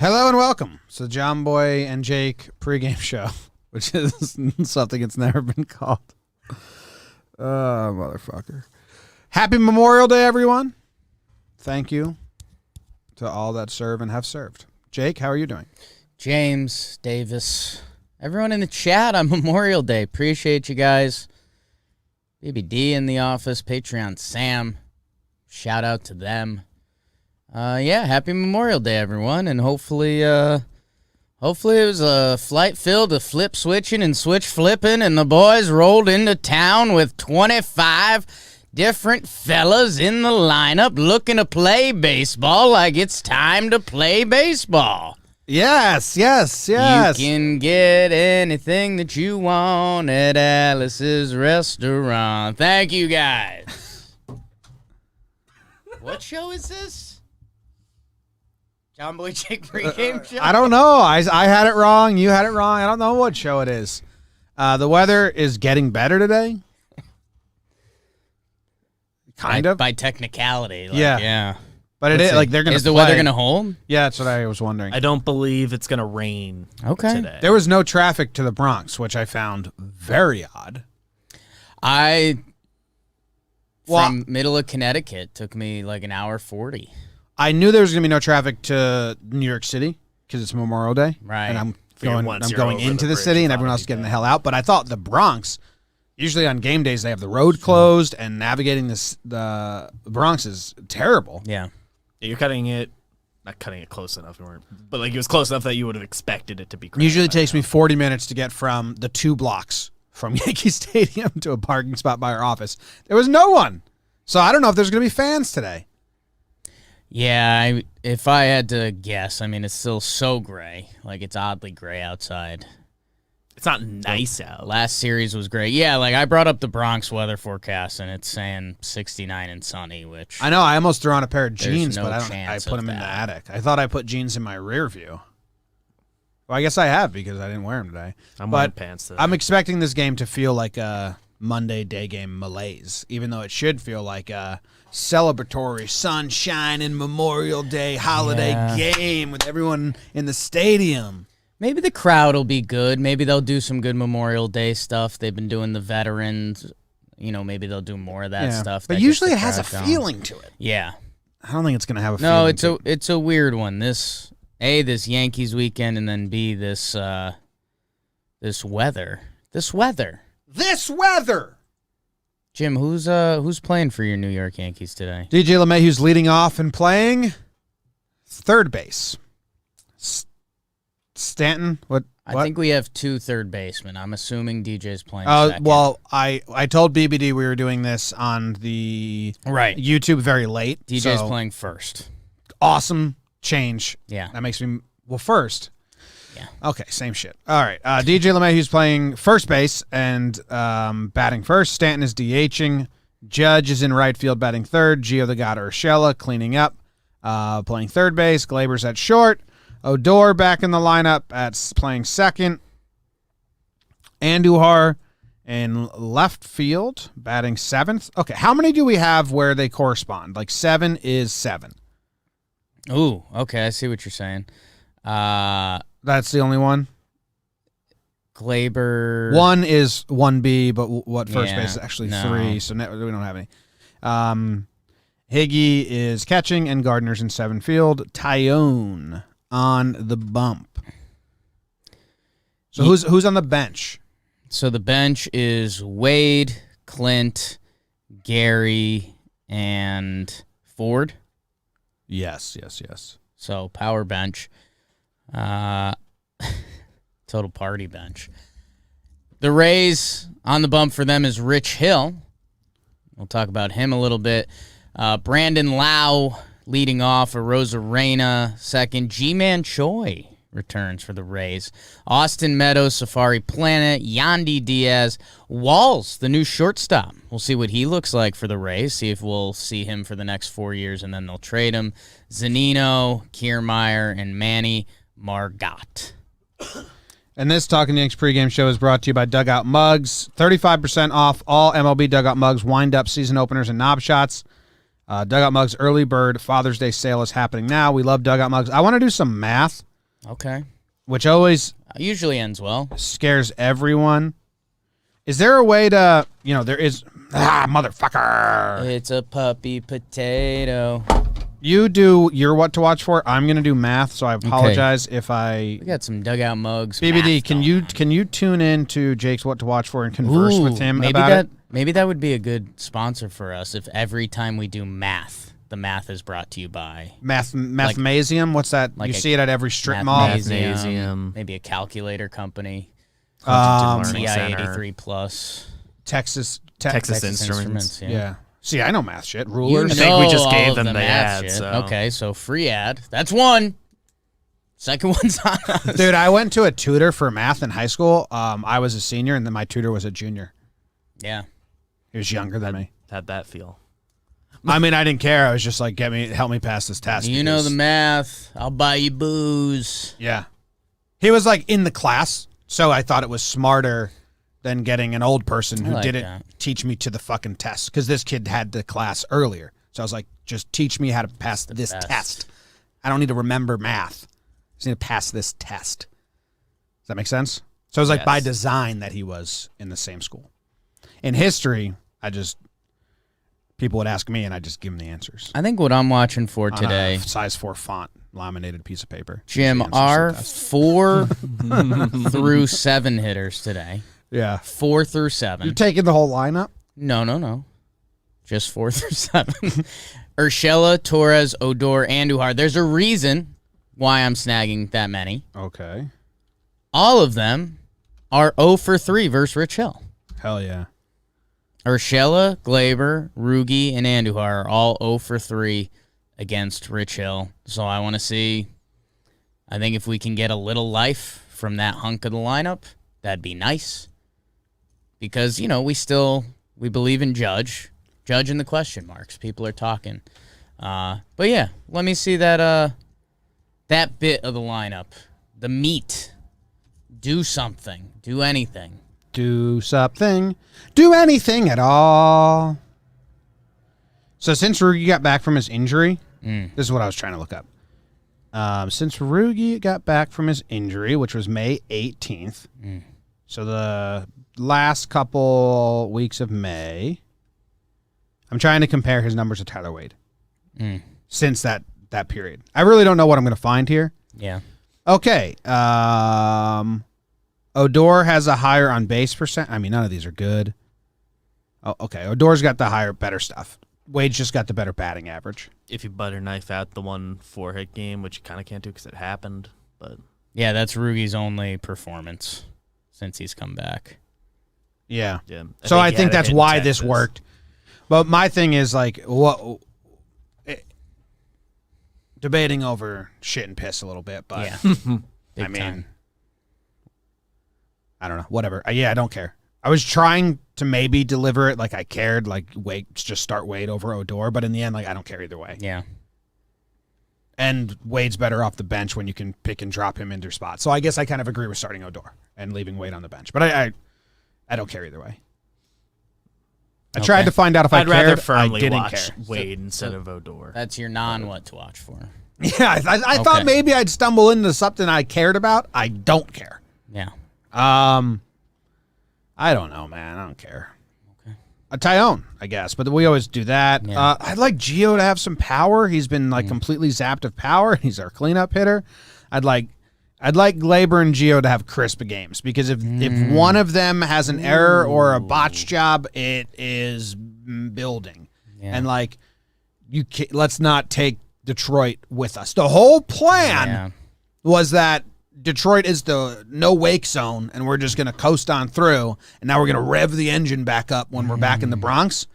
Hello and welcome to the John Boy and Jake pregame show, which is something that's never been called. Motherfucker. Happy Memorial Day, everyone. Thank you to all that serve and have served. Jake, how are you doing? James, Davis, everyone in the chat on Memorial Day. Appreciate you guys. BBD in the office, Patreon Sam. Shout out to them. Happy Memorial Day, everyone, and hopefully it was a flight filled with flip switching and switch flipping, and the boys rolled into town with 25 different fellas in the lineup looking to play baseball like it's time to play baseball. Yes. You can get anything that you want at Alice's restaurant. Thank you, guys. What show is this? John Boy Jake pregame show? I don't know. I had it wrong. You had it wrong. I don't know what show it is. The weather is getting better today. Kind of. By technicality. Yeah. But it is like they're going to Is the weather going to hold? Yeah, that's what I was wondering. I don't believe it's going to rain today. There was no traffic to the Bronx, which I found very odd. From middle of Connecticut, took me like an hour 40. I knew there was going to be no traffic to New York City because it's Memorial Day. Right. And I'm going into the city and everyone else is getting the hell out. But I thought the Bronx, usually on game days, they have the road closed and navigating the Bronx is terrible. Yeah. You're not cutting it close enough, but like it was close enough that you would have expected it to be crazy. Usually it takes me 40 minutes to get from the 2 blocks from Yankee Stadium to a parking spot by our office. There was no one. So I don't know if there's going to be fans today. Yeah, if I had to guess, I mean, it's still so gray. Like, it's oddly gray outside. It's not nice out. Last series was great. Yeah, like, I brought up the Bronx weather forecast, and it's saying 69 and sunny, which... I know, I almost threw on a pair of jeans, no but I put them in the attic. I thought I put jeans in my rear view. Well, I guess I have because I didn't wear them today. I'm wearing pants today. I'm expecting this game to feel like a Monday day game malaise, even though it should feel like a celebratory sunshine and Memorial Day holiday game with everyone in the stadium. Maybe the crowd will be good. Maybe they'll do some good Memorial Day stuff. They've been doing the veterans. You know, maybe they'll do more of that stuff. But usually it has a feeling to it. Yeah. I don't think it's going to have a feeling No, it's a weird one. This Yankees weekend, and then B, this weather. This weather. Jim, who's playing for your New York Yankees today? DJ LeMahieu's leading off and playing third base. Stanton, what? I think we have 2 third basemen. I'm assuming DJ's playing second. Well, I told BBD we were doing this on the YouTube very late. DJ's playing first. Awesome change. Yeah. That makes me, first. Yeah. Okay, same shit. All right. DJ LeMahieu's playing first base and batting first. Stanton is DHing. Judge is in right field batting third. Gio the God Urshela cleaning up, playing third base. Glaber's at short. Odor back in the lineup at playing second. Andujar in left field batting seventh. Okay, how many do we have where they correspond? Like 7 is 7. Ooh, okay, I see what you're saying. That's the only one? Glaber. 1 is 1B, but what first base is actually 3, so we don't have any. Higgy is catching, and Gardner's in 7 field. Tyone on the bump. So who's on the bench? So the bench is Wade, Clint, Gary, and Ford. Yes. So power bench. Total party bench. The Rays on the bump for them is Rich Hill. We'll talk about him a little bit. Brandon Lau leading off. Arozarena second. G-Man Choi returns for the Rays. Austin Meadows, Safari Planet, Yandy Diaz, Walls, the new shortstop. We'll see what he looks like for the Rays. See if we'll see him for the next 4 years, and then they'll trade him. Zanino, Kiermaier, and Manny Margot. And this Talkin Yanks pregame show is brought to you by Dugout Mugs. 35% off all MLB Dugout Mugs, wind-up season openers, and knob shots. Dugout Mugs early bird Father's Day sale is happening now. We love Dugout Mugs. I want to do some math Okay. which always Usually ends well. scares everyone. Is there a way to, there is, motherfucker. It's a puppy potato. You do your what to watch for. I'm going to do math, so I apologize if I... We got some dugout mugs. BBD, math can you tune in to Jake's what to watch for and converse with him about it? Maybe that would be a good sponsor for us if every time we do math, the math is brought to you by Mathmasium? What's that? like you a see it at every strip mall? Mathnasium. Maybe a calculator company. Learning TI Center. 83 Plus. Texas Instruments. Yeah. See, I know math shit. Rulers. I think we just all gave of them the math ad, shit. so. Okay, so free ad. That's one. Second one's on us. Dude, I went to a tutor for math in high school. I was a senior, and then my tutor was a junior. Yeah. He was younger than me. How'd that feel? I mean, I didn't care. I was just like, help me pass this test. You know the math. I'll buy you booze. Yeah. He was like in the class, so I thought it was smarter than getting an old person who like didn't that. teach me to the fucking test. Because this kid had the class earlier. So I was like, just teach me how to pass this best. test. I don't need to remember math. I just need to pass this test. Does that make sense? So it was like by design that he was in the same school. In history, people would ask me and I just give them the answers. I think what I'm watching for On today, a size 4 font, laminated piece of paper. Jim, The answers to our the test. 4 through 7 hitters today. Yeah. 4 through You're 7. taking the whole lineup? No. Just 4 through 7. Urshela, Torres, Odor, Andujar. There's a reason why I'm snagging that many. Okay. All of them are 0 for 3 versus Rich Hill. Hell yeah. Urshela, Glaber, Rugi, and Andujar are all 0 for 3 against Rich Hill. So I want to see, I think if we can get a little life from that hunk of the lineup, that'd be nice. Because, we believe in Judge. Judge in the question marks. People are talking. But yeah, let me see that bit of the lineup. The meat. Do something. Do anything. Do something. Do anything at all. So since Rugi got back from his injury, this is what I was trying to look up. Since Rugi got back from his injury, which was May 18th, so the last couple weeks of May, I'm trying to compare his numbers to Tyler Wade since that period. I really don't know what I'm going to find here. Yeah. Okay. Odor has a higher on base percent. I mean, none of these are good. Oh, okay. Odor's got the better stuff. Wade's just got the better batting average. If you butter knife out the 1 4-hit game, which you kind of can't do because it happened, but Yeah, that's Rugi's only performance since he's come back. Yeah. yeah. So I he think had a that's hit in why this Texas. worked. But my thing is like, debating over shit and piss a little bit, but Yeah. Big I mean, time. I don't know. Whatever. I don't care. I was trying to maybe deliver it like I cared, like Wade, just start Wade over Odor, but in the end, like I don't care either way. Yeah. And Wade's better off the bench when you can pick and drop him into your spot. So I guess I kind of agree with starting Odor and leaving Wade on the bench. But I don't care either way. I tried to find out if I'd I cared. rather firmly I didn't watch care. Wade instead of Odor. That's your what to watch for. Yeah, I thought maybe I'd stumble into something I cared about. I don't care. Yeah. I don't know, man. I don't care. Okay. A Tyone, I guess, but we always do that. Yeah. I'd like Gio to have some power. He's been like completely zapped of power. He's our cleanup hitter. I'd like Glaber and Gio to have crisp games because if one of them has an error or a botch job, it is building. Yeah. And like let's not take Detroit with us. The whole plan was that Detroit is the no wake zone, and we're just going to coast on through. And now we're going to rev the engine back up when we're back in the Bronx.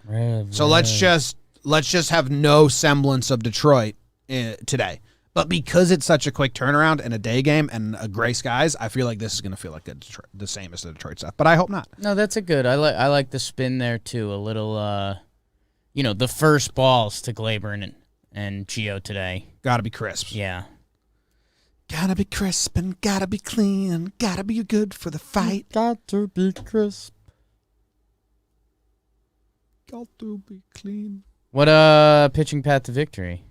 So let's just have no semblance of Detroit today. But because it's such a quick turnaround and a day game and a gray skies, I feel like this is going to feel like the same as the Detroit stuff. But I hope not. No, that's a good. I like the spin there too. A little, the first balls to Glaber and Gio today. Got to be crisp. Yeah. Gotta be crisp and gotta be clean and gotta be good for the fight. Got to be crisp. Got to be clean. What pitching path to victory?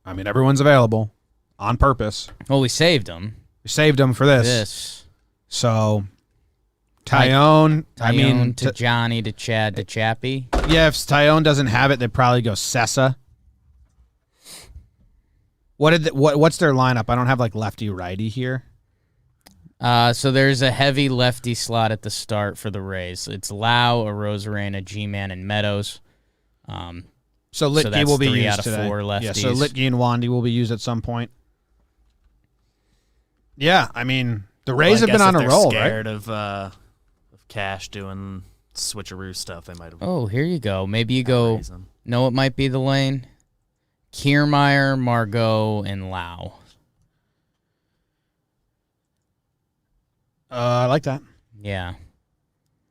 I mean, everyone's available on purpose. Well, we saved them. We saved him for this. So, Tyone. I mean, to Johnny, to Chad, to Chappie. Yeah, if Tyone doesn't have it, they'd probably go Sessa. What's their lineup? I don't have like lefty righty here. So there's a heavy lefty slot at the start for the Rays. It's Lau, Arozarena, G-Man, and Meadows. So Litke will be used 3 out of today. 4 lefties. Yeah, so Litke and Wandy will be used at some point. Yeah, I mean the Rays have been on a roll, scared right? of Cash doing switcheroo stuff, they might have. Oh, here you go. Maybe you go. No, it might be the lane. Kiermaier, Margot, and Lau. I like that. Yeah.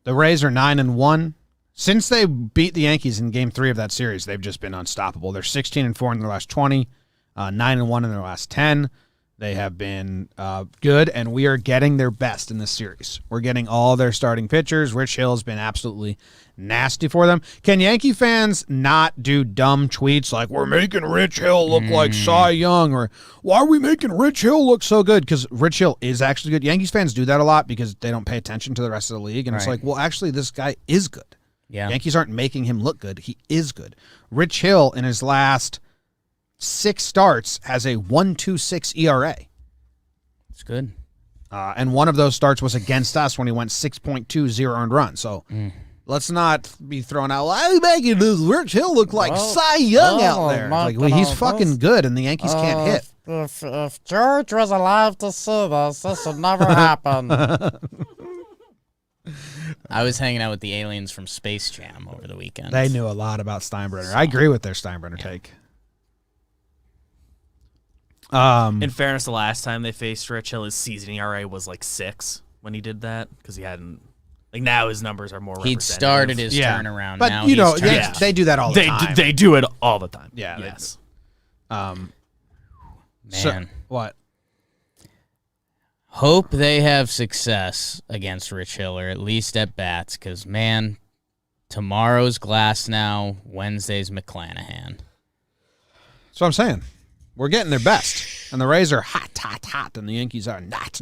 The Rays are 9-1. Since they beat the Yankees in Game 3 of that series, they've just been unstoppable. They're 16-4 in their last 20, 9-1 in their last 10. They have been good, and we are getting their best in this series. We're getting all their starting pitchers. Rich Hill has been absolutely nasty for them. Can Yankee fans not do dumb tweets like, we're making Rich Hill look like Cy Young, or why are we making Rich Hill look so good? Because Rich Hill is actually good. Yankees fans do that a lot because they don't pay attention to the rest of the league, and it's like, well, actually, this guy is good. Yeah. Yankees aren't making him look good. He is good. Rich Hill, in his last 6 starts, has a 1.26 ERA. It's good. And one of those starts was against us when he went 6.20 earned runs. So let's not be throwing out, why are you making this Rich Hill look like Cy Young out there? Like, well, he's fucking good, and the Yankees can't hit. If George was alive to see this would never happen. I was hanging out with the aliens from Space Jam over the weekend. They knew a lot about Steinbrenner. I agree with their Steinbrenner take. In fairness, the last time they faced Rich Hill, his season ERA was like 6 when he did that because he hadn't. Like now, his numbers are more. He'd started his turnaround. But now you know, he's they do that all the time. They do it all the time. Yeah. Yes. Man, So, what? hope they have success against Rich Hill, or at least at bats, because man, tomorrow's Glass now, Wednesday's McClanahan. That's what I'm saying. We're getting their best, and the Rays are hot, and the Yankees are not.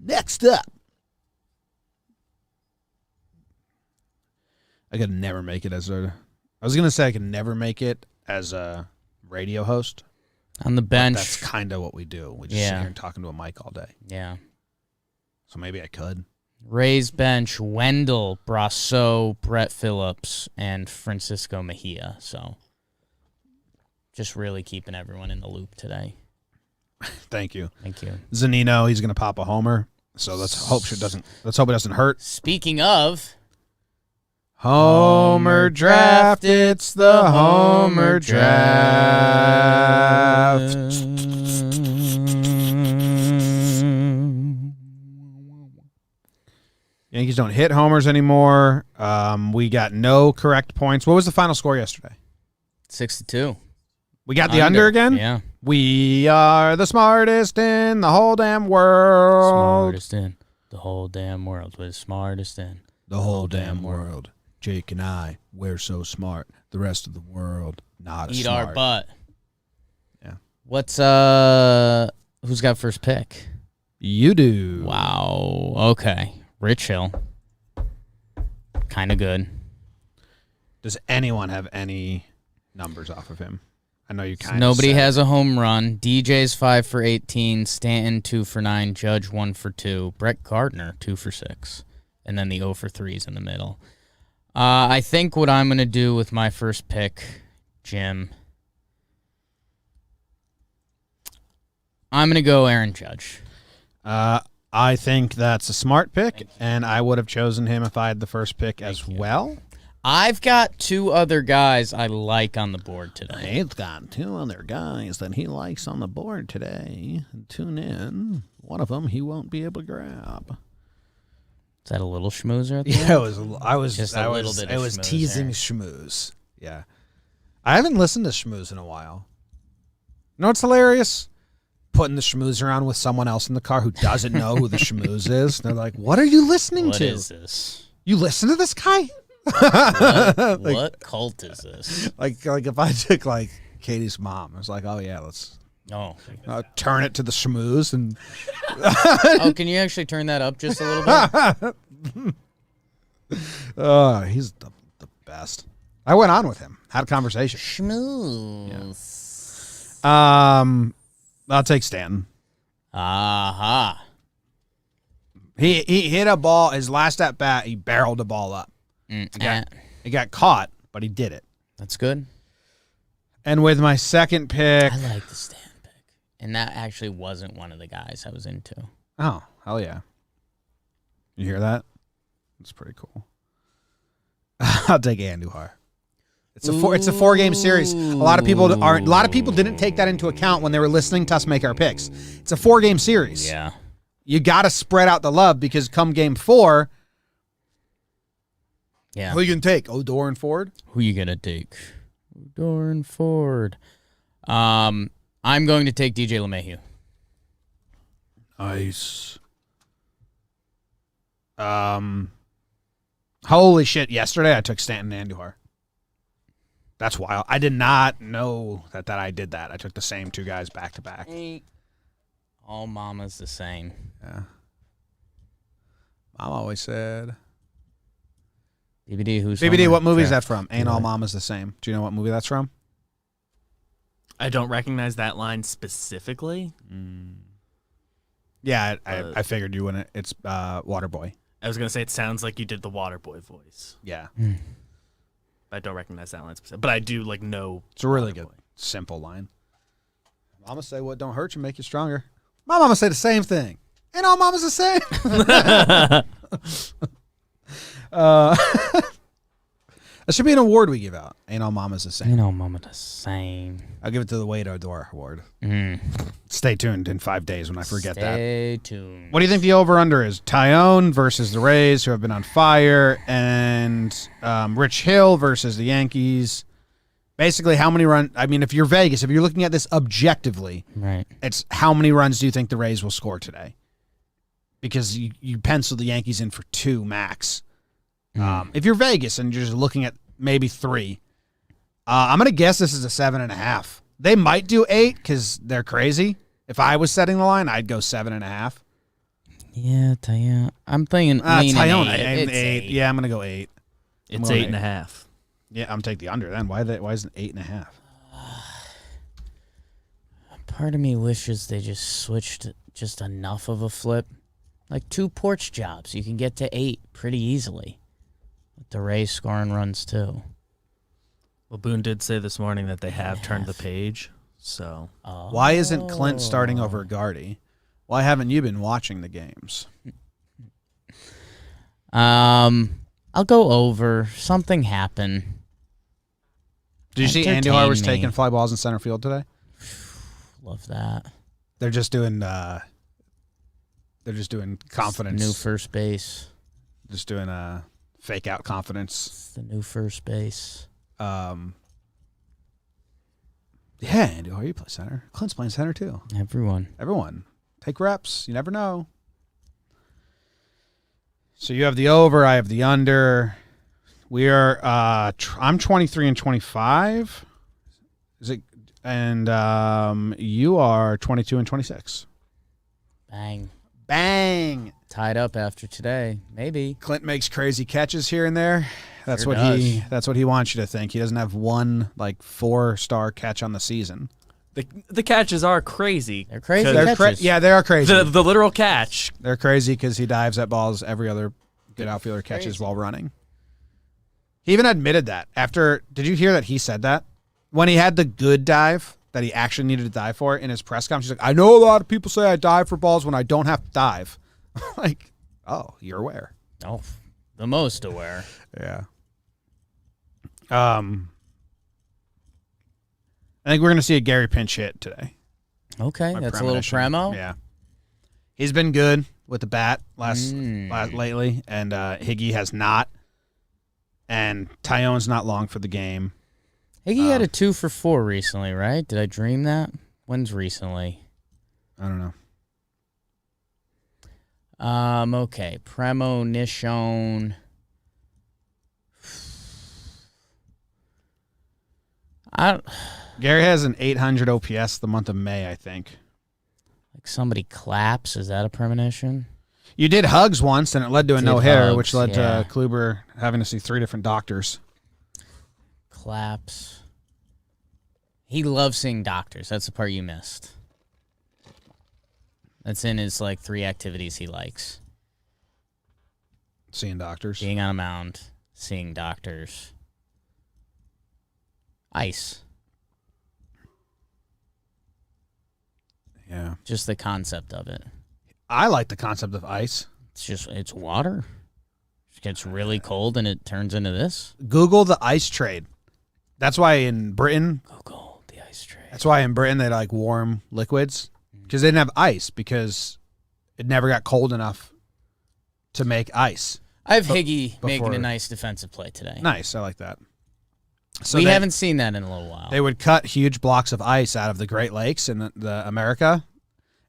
Next up. I could never make it as a... I was going to say I could never make it as a radio host. On the bench. That's kind of what we do. We just sit here and talking to a mic all day. Yeah. So maybe I could. Rays bench, Wendell, Brasso, Brett Phillips, and Francisco Mejia. So just really keeping everyone in the loop today. Thank you. Thank you. Zanino, he's going to pop a homer. So let's hope it doesn't hurt. Speaking of Homer draft, it's the Homer draft. Yankees don't hit homers anymore. We got no correct points. What was the final score yesterday? 6-2. We got the under again? Yeah. We are the smartest in the whole damn world. Smartest in the whole damn world. We're the smartest in the whole damn world. Jake and I, we're so smart. The rest of the world, not as Eat smart. our butt. Yeah. What's who's got first pick? You do. Wow. Okay. Rich Hill. Kind of good. Does anyone have any numbers off of him? I know you kind of Nobody has a home run. DJ's 5 for 18. Stanton 2 for 9. Judge 1 for 2. Brett Gardner 2 for 6. And then the 0 for 3s in the middle. I think what I'm going to do with my first pick, Jim, I'm going to go Aaron Judge. I think that's a smart pick, and I would have chosen him if I had the first pick as well. I've got 2 other guys I like on the board today. He's got 2 other guys that he likes on the board today. Tune in. One of them he won't be able to grab. Is that a little schmoozer? At the Yeah, end? I was Just a little bit of I was schmooze teasing there. schmooze. Yeah. I haven't listened to schmooze in a while. You know what's hilarious? Putting the schmoozer on with someone else in the car who doesn't know who the schmooze is. They're like, what are you listening What to? is this? You listen to this guy? What cult is this? Like if I took like Katie's mom, I was like, oh yeah, let's Oh. Turn it to the schmooze and Oh, can you actually turn that up just a little bit? he's the best. I went on with him, had a conversation. Schmooze. I'll take Stanton. Aha. He hit a ball. His last at bat, he barreled the ball up. It got caught, but he did it. That's good. And with my second pick, I like the Stanton pick. And that actually wasn't one of the guys I was into. oh hell yeah! You hear that? That's pretty cool. I'll take Andujar. It's a 4-game series. A lot of people didn't take that into account when they were listening to us make our picks. It's a 4-game series. Yeah. You got to spread out the love because come game 4, Yeah. who you can take? Odor and Ford? Who you gonna take? Odor and Ford. I'm going to take DJ LeMahieu. Nice. Holy shit! Yesterday I took Stanton and Andujar. That's wild. I did not know that I did that. I took the same 2 guys back to back. All mamas the same. Yeah. Mom always said. BBD, who's BBD, Homer? what movie is Fair. that from? Ain't all mamas the same. Do you know what movie that's from? I don't recognize that line specifically. Yeah, I figured you wouldn't. It's Waterboy. I was gonna say it sounds like you did the Waterboy voice. Yeah. I don't recognize that line specifically, but I do know. It's a really good, simple line. Mama say what don't hurt you make you stronger. My mama say the same thing. Ain't all mamas the same? That should be an award we give out. Ain't all mamas the same. Ain't all mama the same. I'll give it to the Wade Odor Award. Stay tuned in 5 days when I forget that. Stay tuned. What do you think the over-under is? Tyone versus the Rays, who have been on fire, and Rich Hill versus the Yankees. Basically, how many runs? I mean, if you're Vegas, if you're looking at this objectively, Right. it's how many runs do you think the Rays will score today? Because you pencil the Yankees in for 2 max. If you're Vegas and you're just looking at maybe 3, I'm going to guess this is a 7.5. They might do 8 because they're crazy. If I was setting the line, I'd go 7.5. Yeah, Tyone. I'm thinking leaning Tyone, 8. It's 8. Yeah, I'm going to go 8. It's going 8.5. Yeah, I'm taking the under then. Why isn't 8.5? Part of me wishes they just switched just enough of a flip. Like 2 porch jobs. You can get to 8 pretty easily. With the Rays scoring runs too. Well, Boone did say this morning that they have turned the page. So Why isn't Clint starting over Gardy? Why haven't you been watching the games? I'll go over. Something happened. Did you see Entertain Andujar was me. taking fly balls in center field today? Love that. They're just doing confidence. New first base. Just doing fake out confidence. It's the new first base. Yeah, Andujar, you play center. Clint's playing center too. Everyone. Take reps. You never know. So you have the over. I have the under. We are. I'm 23 and 25. Is it? And you are 22 and 26. Bang. Bang. Tied up after today. Maybe. Clint makes crazy catches here and there. That's Sure what does. That's what he wants you to think. He doesn't have one 4-star catch on the season. the catches are crazy. They're crazy. They're catches. yeah, they are crazy. The literal catch. They're crazy because he dives at balls every other good outfielder catches while running. He even admitted that after. Did you hear that he said that when he had the good dive that he actually needed to dive for in his press conference? He's like, I know a lot of people say I dive for balls when I don't have to dive. Like, oh, you're aware. Oh, the most aware. Yeah. I think we're going to see a Gary pinch hit today. Okay, My that's a little premonition. premo. Yeah. He's been good with the bat lately, and Higgy has not. And Tyone's not long for the game. Higgy had a 2 for 4 recently, right? Did I dream that? When's recently? I don't know. Okay. Premonition. Gary has an 800 OPS the month of May, I think. Like somebody claps. Is that a premonition? You did hugs once, and it led to a Did no-hitter, hugs, which led yeah. to Kluber having to see 3 different doctors. Claps. He loves seeing doctors. That's the part you missed. That's in his 3 activities he likes. Seeing doctors. Being on a mound, seeing doctors. Ice. Yeah. Just the concept of it. I like the concept of ice. It's water. It gets really cold and it turns into this. Google the ice trade. That's why in Britain, Google the ice trade. they like warm liquids because they didn't have ice because it never got cold enough to make ice. I have Higgy before- making a nice defensive play today. Nice. I like that. So We they- haven't seen that in a little while. They would cut huge blocks of ice out of the Great Lakes in the America,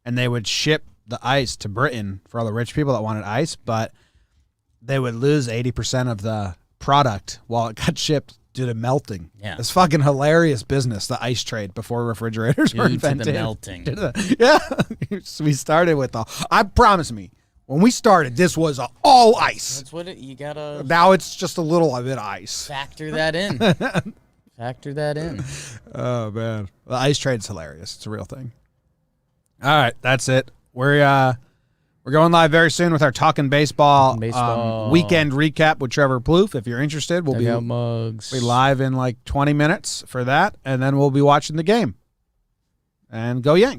and they would ship the ice to Britain for all the rich people that wanted ice, but they would lose 80% of the product while it got shipped due to melting. Yeah. It's fucking hilarious business, the ice trade before refrigerators were Due to invented. the melting. Yeah. We started with I promise me, when we started, this was all ice. That's what you gotta Now it's just a little bit ice. factor that in. Factor that in. Oh man, the ice trade's hilarious. It's a real thing. All right, that's it. We're going live very soon with our Talkin' Baseball, Baseball. Weekend recap with Trevor Plouffe. If you're interested, we'll Dugout mugs. be live in 20 minutes for that, and then we'll be watching the game. And go Yanks.